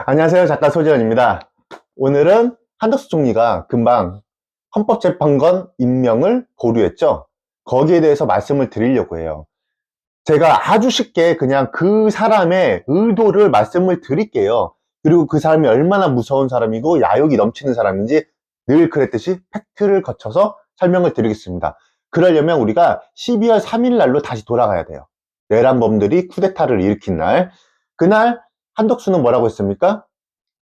안녕하세요. 작가 소재현입니다. 오늘은 한덕수 총리가 금방 헌법재판관 임명을 보류했죠. 거기에 대해서 말씀을 드리려고 해요. 제가 아주 쉽게 그냥 그 사람의 의도를 말씀을 드릴게요. 그리고 그 사람이 얼마나 무서운 사람이고 야욕이 넘치는 사람인지 늘 그랬듯이 팩트를 거쳐서 설명을 드리겠습니다. 그러려면 우리가 12월 3일 날로 다시 돌아가야 돼요. 내란범들이 쿠데타를 일으킨 날. 그날 한덕수는 뭐라고 했습니까?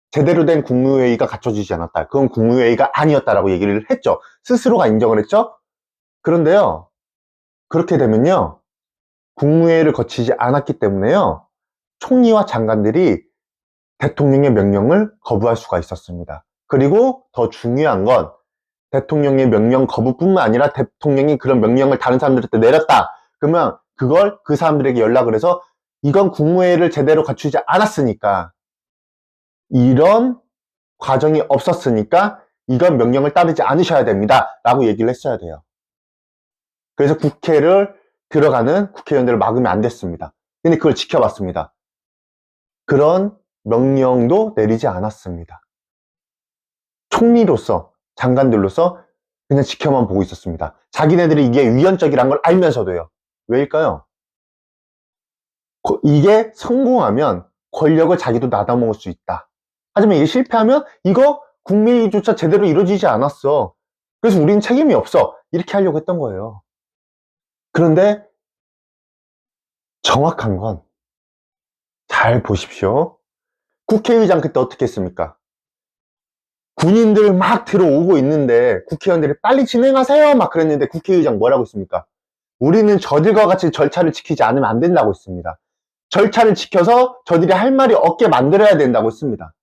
제대로 된 국무회의가 갖춰지지 않았다. 그건 국무회의가 아니었다라고 얘기를 했죠. 스스로가 인정을 했죠. 그런데요, 그렇게 되면요, 국무회의를 거치지 않았기 때문에요, 총리와 장관들이 대통령의 명령을 거부할 수가 있었습니다. 그리고 더 중요한 건 대통령의 명령 거부뿐만 아니라 대통령이 그런 명령을 다른 사람들한테 내렸다. 그러면 그걸 그 사람들에게 연락을 해서 이건 국무회의를 제대로 갖추지 않았으니까, 이런 과정이 없었으니까 이건 명령을 따르지 않으셔야 됩니다 라고 얘기를 했어야 돼요. 그래서 국회를 들어가는 국회의원들을 막으면 안 됐습니다. 근데 그걸 지켜봤습니다. 그런 명령도 내리지 않았습니다. 총리로서, 장관들로서 그냥 지켜만 보고 있었습니다. 자기네들이 이게 위헌적이란 걸 알면서도요. 왜일까요? 이게 성공하면 권력을 자기도 나눠먹을 수 있다. 하지만 이게 실패하면 이거 국민의조차 제대로 이루어지지 않았어. 그래서 우리는 책임이 없어. 이렇게 하려고 했던 거예요. 그런데 정확한 건 잘 보십시오. 국회의장 그때 어떻게 했습니까? 군인들 막 들어오고 있는데 국회의원들이 빨리 진행하세요 막 그랬는데 국회의장 뭐라고 했습니까? 우리는 저들과 같이 절차를 지키지 않으면 안 된다고 했습니다. 절차를 지켜서 저들이 할 말이 없게 만들어야 된다고 했습니다.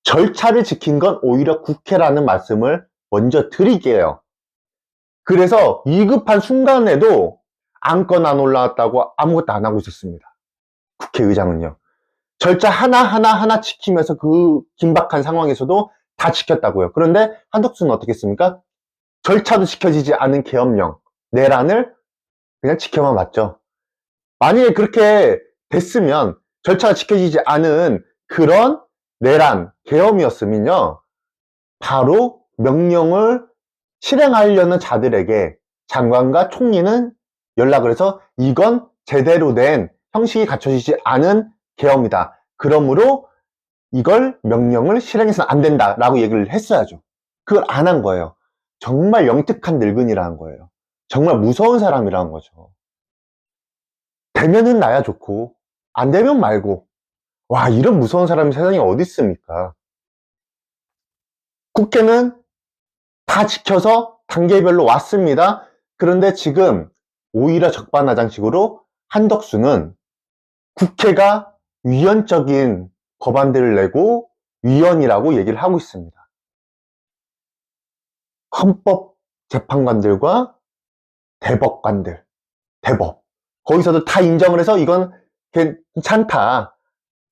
절차를 지킨 건 오히려 국회라는 말씀을 먼저 드릴게요. 그래서 위급한 순간에도 안건 안 올라왔다고 아무것도 안 하고 있었습니다. 국회의장은요. 절차 하나 지키면서 그 긴박한 상황에서도 다 지켰다고요. 그런데 한덕수는 어떻게 했습니까? 절차도 지켜지지 않은 계엄령, 내란을 그냥 지켜만 봤죠. 만약에 그렇게 됐으면 절차가 지켜지지 않은 그런 내란, 계엄이었으면요. 바로 명령을 실행하려는 자들에게 장관과 총리는 연락을 해서 이건 제대로 된 형식이 갖춰지지 않은 계엄이다. 그러므로 이걸 명령을 실행해서는 안 된다라고 얘기를 했어야죠. 그걸 안 한 거예요. 정말 영특한 늙은이라는 거예요. 정말 무서운 사람이라는 거죠. 되면은 나야 좋고 안 되면 말고. 와, 이런 무서운 사람이 세상에 어디 있습니까? 국회는 다 지켜서 단계별로 왔습니다. 그런데 지금 오히려 적반하장식으로 한덕수는 국회가 위헌적인 법안들을 내고 위헌이라고 얘기를 하고 있습니다. 헌법재판관들과 대법관들, 대법 거기서도 다 인정을 해서 이건 괜찮다.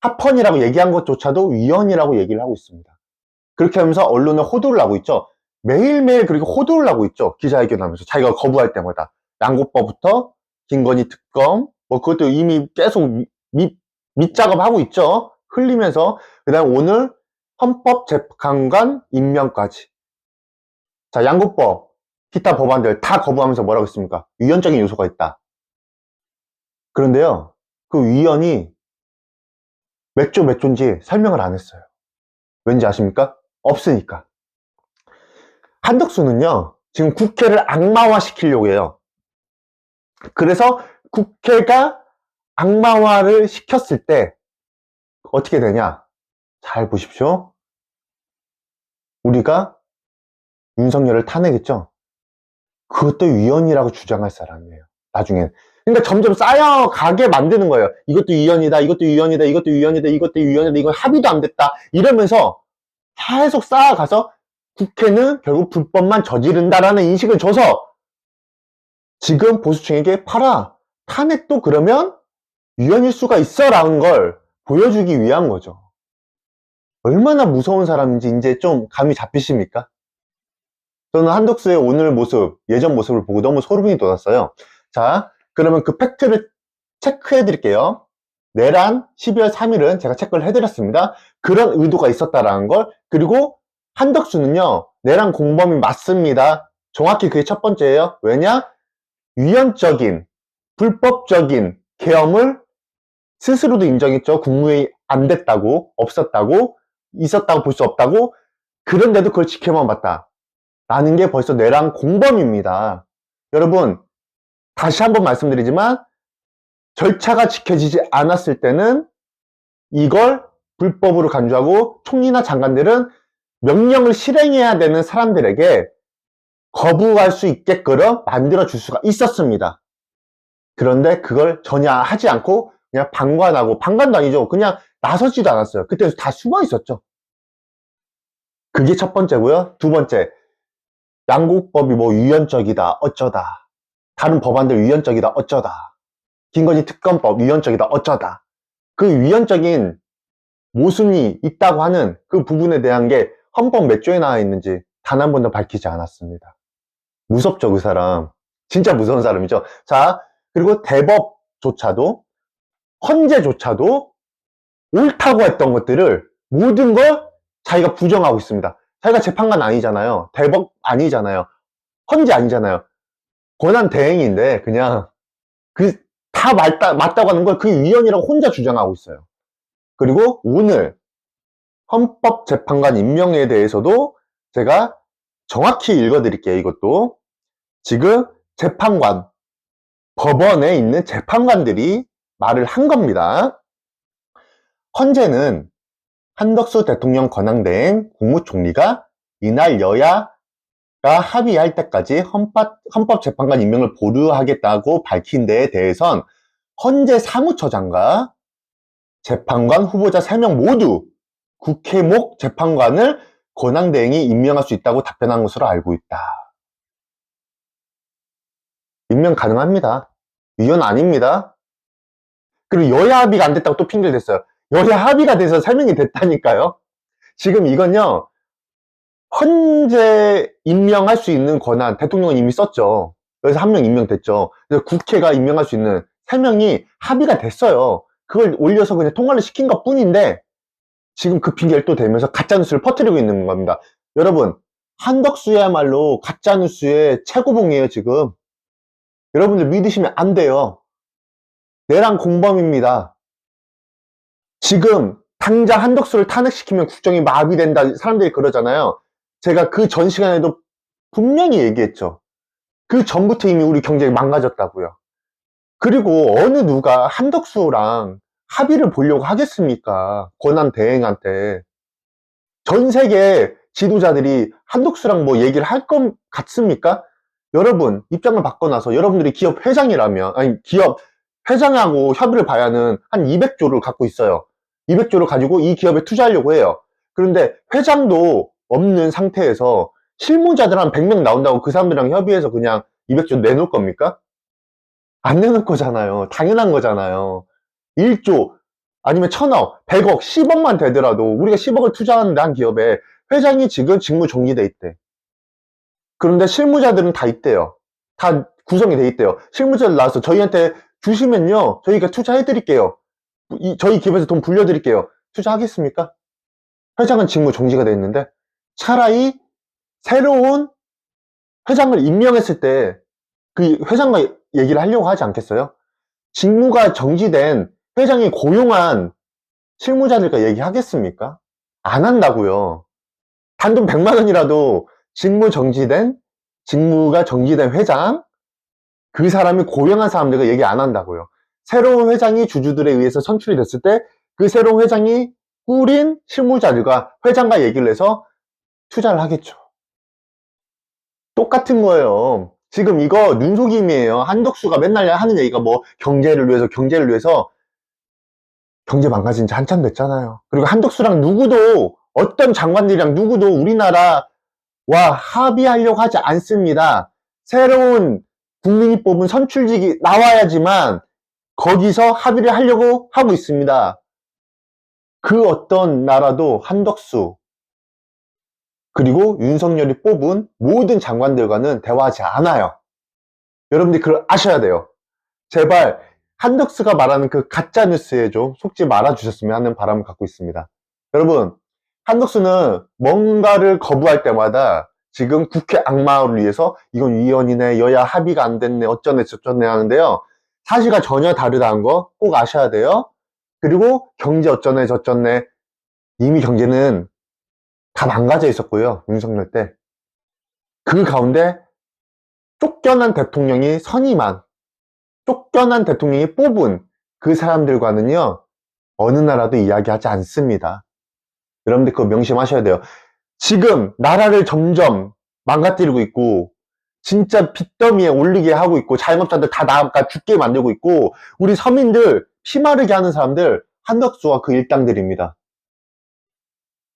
합헌이라고 얘기한 것조차도 위헌이라고 얘기를 하고 있습니다. 그렇게 하면서 언론에 호도를 하고 있죠. 매일매일 그리고 호도를 하고 있죠. 기자회견하면서 자기가 거부할 때마다 양곡법부터 김건희 특검 뭐 그것도 이미 계속 밑작업하고 있죠. 흘리면서 그다음 오늘 헌법재판관 임명까지. 자, 양곡법 기타 법안들 다 거부하면서 뭐라고 했습니까? 위헌적인 요소가 있다. 그런데요, 그 위헌이 몇 조 몇 조인지 설명을 안 했어요. 왠지 아십니까? 없으니까. 한덕수는요, 지금 국회를 악마화 시키려고 해요. 그래서 국회가 악마화를 시켰을 때 어떻게 되냐? 잘 보십시오. 우리가 윤석열을 타내겠죠? 그것도 위헌이라고 주장할 사람이에요. 나중엔. 그러니까 점점 쌓여가게 만드는 거예요. 이것도 위헌이다, 이것도 위헌이다, 이것도 위헌이다, 이것도 위헌이다, 이건 합의도 안 됐다. 이러면서 계속 쌓아가서 국회는 결국 불법만 저지른다라는 인식을 줘서 지금 보수층에게 팔아. 탄핵도 그러면 위헌일 수가 있어 라는 걸 보여주기 위한 거죠. 얼마나 무서운 사람인지 이제 좀 감이 잡히십니까? 저는 한덕수의 오늘 모습, 예전 모습을 보고 너무 소름이 돋았어요. 자, 그러면 그 팩트를 체크해 드릴게요. 내란 12월 3일은 제가 체크를 해드렸습니다. 그런 의도가 있었다라는 걸. 그리고 한덕수는요, 내란 공범이 맞습니다. 정확히 그게 첫 번째예요. 왜냐? 위헌적인, 불법적인 계엄을 스스로도 인정했죠. 국무회의 안 됐다고, 없었다고, 있었다고 볼 수 없다고. 그런데도 그걸 지켜만 봤다 라는 게 벌써 내란 공범입니다. 여러분, 다시 한번 말씀드리지만 절차가 지켜지지 않았을 때는 이걸 불법으로 간주하고, 총리나 장관들은 명령을 실행해야 되는 사람들에게 거부할 수 있게끔 만들어줄 수가 있었습니다. 그런데 그걸 전혀 하지 않고 그냥 방관하고, 방관도 아니죠. 그냥 나서지도 않았어요. 그때 다 숨어 있었죠. 그게 첫 번째고요. 두 번째, 양곡법이 뭐 위헌적이다 어쩌다, 다른 법안들 위헌적이다 어쩌다, 김건희 특검법 위헌적이다 어쩌다, 그 위헌적인 모순이 있다고 하는 그 부분에 대한 게 헌법 몇 조에 나와 있는지 단 한 번도 밝히지 않았습니다. 무섭죠, 그 사람. 진짜 무서운 사람이죠. 자, 그리고 대법조차도, 헌재조차도 옳다고 했던 것들을 모든 걸 자기가 부정하고 있습니다. 자기가 재판관 아니잖아요. 대법 아니잖아요. 헌재 아니잖아요. 권한 대행인데 그냥 다 맞다고 하는 걸 그 위헌이라고 혼자 주장하고 있어요. 그리고 오늘 헌법재판관 임명에 대해서도 제가 정확히 읽어드릴게요. 이것도 지금 재판관, 법원에 있는 재판관들이 말을 한 겁니다. 헌재는 한덕수 대통령 권한대행 국무총리가 이날 여야가 합의할 때까지 헌법재판관 임명을 보류하겠다고 밝힌 데에 대해선 헌재 사무처장과 재판관 후보자 3명 모두 국회목 재판관을 권한대행이 임명할 수 있다고 답변한 것으로 알고 있다. 임명 가능합니다. 위헌 아닙니다. 그리고 여야 합의가 안 됐다고 또 핑계를 댔어요. 여야 합의가 돼서 3명이 됐다니까요. 지금 이건요, 헌재 임명할 수 있는 권한 대통령은 이미 썼죠. 그래서 1명 임명됐죠. 그래서 국회가 임명할 수 있는 3명이 합의가 됐어요. 그걸 올려서 그냥 통과를 시킨 것 뿐인데 지금 그 핑계를 또 대면서 가짜뉴스를 퍼뜨리고 있는 겁니다. 여러분, 한덕수야말로 가짜뉴스의 최고봉이에요. 지금 여러분들 믿으시면 안 돼요. 내란 공범입니다. 지금 당장 한덕수를 탄핵시키면 국정이 마비된다, 사람들이 그러잖아요. 제가 그 전 시간에도 분명히 얘기했죠. 그 전부터 이미 우리 경제가 망가졌다고요. 그리고 어느 누가 한덕수랑 합의를 보려고 하겠습니까? 권한 대행한테. 전 세계 지도자들이 한덕수랑 뭐 얘기를 할 것 같습니까? 여러분, 입장을 바꿔놔서 여러분들이 기업 회장이라면, 아니, 기업 회장하고 협의를 봐야 하는 한 200조를 갖고 있어요. 200조를 가지고 이 기업에 투자하려고 해요. 그런데 회장도 없는 상태에서 실무자들 한 100명 나온다고 그 사람들이랑 협의해서 그냥 200조 내놓을 겁니까? 안 내놓을 거잖아요. 당연한 거잖아요. 1조, 아니면 1000억, 100억, 10억만 되더라도 우리가 10억을 투자하는데 한 기업에 회장이 지금 직무 정지돼 있대. 그런데 실무자들은 다 있대요. 다 구성이 돼 있대요. 실무자들 나와서 저희한테 주시면요, 저희가 투자해 드릴게요. 저희 기업에서 돈 불려드릴게요. 투자하겠습니까? 회장은 직무 정지가 돼 있는데 차라리 새로운 회장을 임명했을 때 그 회장과 얘기를 하려고 하지 않겠어요? 직무가 정지된 회장이 고용한 실무자들과 얘기하겠습니까? 안 한다고요. 단돈 100만 원이라도 직무가 정지된 회장, 그 사람이 고용한 사람들과 얘기 안 한다고요. 새로운 회장이 주주들에 의해서 선출이 됐을 때 그 새로운 회장이 꾸린 실무자들과 회장과 얘기를 해서 투자를 하겠죠. 똑같은 거예요. 지금 이거 눈속임이에요. 한덕수가 맨날 하는 얘기가 뭐 경제를 위해서. 경제 망가진 지 한참 됐잖아요. 그리고 한덕수랑 누구도, 어떤 장관들이랑 누구도 우리나라와 합의하려고 하지 않습니다. 새로운 국민이 뽑은 선출직이 나와야지만 거기서 합의를 하려고 하고 있습니다. 그 어떤 나라도 한덕수 그리고 윤석열이 뽑은 모든 장관들과는 대화하지 않아요. 여러분들이 그걸 아셔야 돼요. 제발 한덕수가 말하는 그 가짜뉴스에 좀 속지 말아주셨으면 하는 바람을 갖고 있습니다. 여러분, 한덕수는 뭔가를 거부할 때마다 지금 국회 악마를 위해서 이건 위헌이네, 여야 합의가 안 됐네, 어쩌네 저쩌네 하는데요. 사실과 전혀 다르다는 거 꼭 아셔야 돼요. 그리고 경제 어쩌네 저쩌네, 이미 경제는 다 망가져 있었고요. 윤석열 때. 그 가운데 쫓겨난 대통령이 선임한, 쫓겨난 대통령이 뽑은 그 사람들과는요, 어느 나라도 이야기하지 않습니다. 여러분들 그거 명심하셔야 돼요. 지금 나라를 점점 망가뜨리고 있고, 진짜 빚더미에 올리게 하고 있고, 자영업자들 다 나가 죽게 만들고 있고, 우리 서민들 피마르게 하는 사람들 한덕수와 그 일당들입니다.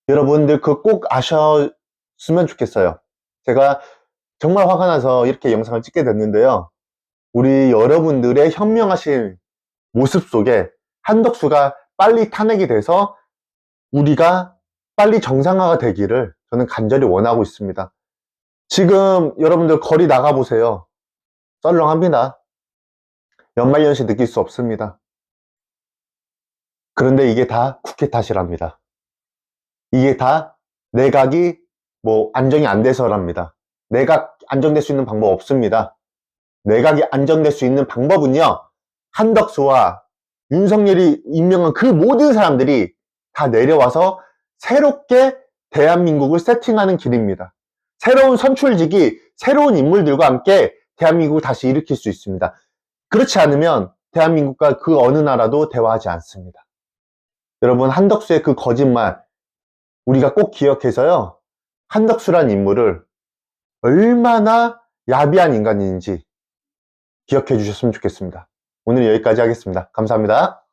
여러분들 그거 꼭 아셨으면 좋겠어요. 제가 정말 화가 나서 이렇게 영상을 찍게 됐는데요. 우리 여러분들의 현명하신 모습 속에 한덕수가 빨리 탄핵이 돼서 우리가 빨리 정상화가 되기를 저는 간절히 원하고 있습니다. 지금 여러분들 거리 나가보세요. 썰렁합니다. 연말연시 느낄 수 없습니다. 그런데 이게 다 국회 탓이랍니다. 이게 다 내각이 안정이 안 돼서랍니다. 내각 안정될 수 있는 방법 없습니다. 내각이 안정될 수 있는 방법은요, 한덕수와 윤석열이 임명한 그 모든 사람들이 다 내려와서 새롭게 대한민국을 세팅하는 길입니다. 새로운 선출직이 새로운 인물들과 함께 대한민국을 다시 일으킬 수 있습니다. 그렇지 않으면 대한민국과 그 어느 나라도 대화하지 않습니다. 여러분, 한덕수의 그 거짓말 우리가 꼭 기억해서요, 한덕수란 인물을 얼마나 야비한 인간인지 기억해 주셨으면 좋겠습니다. 오늘 여기까지 하겠습니다. 감사합니다.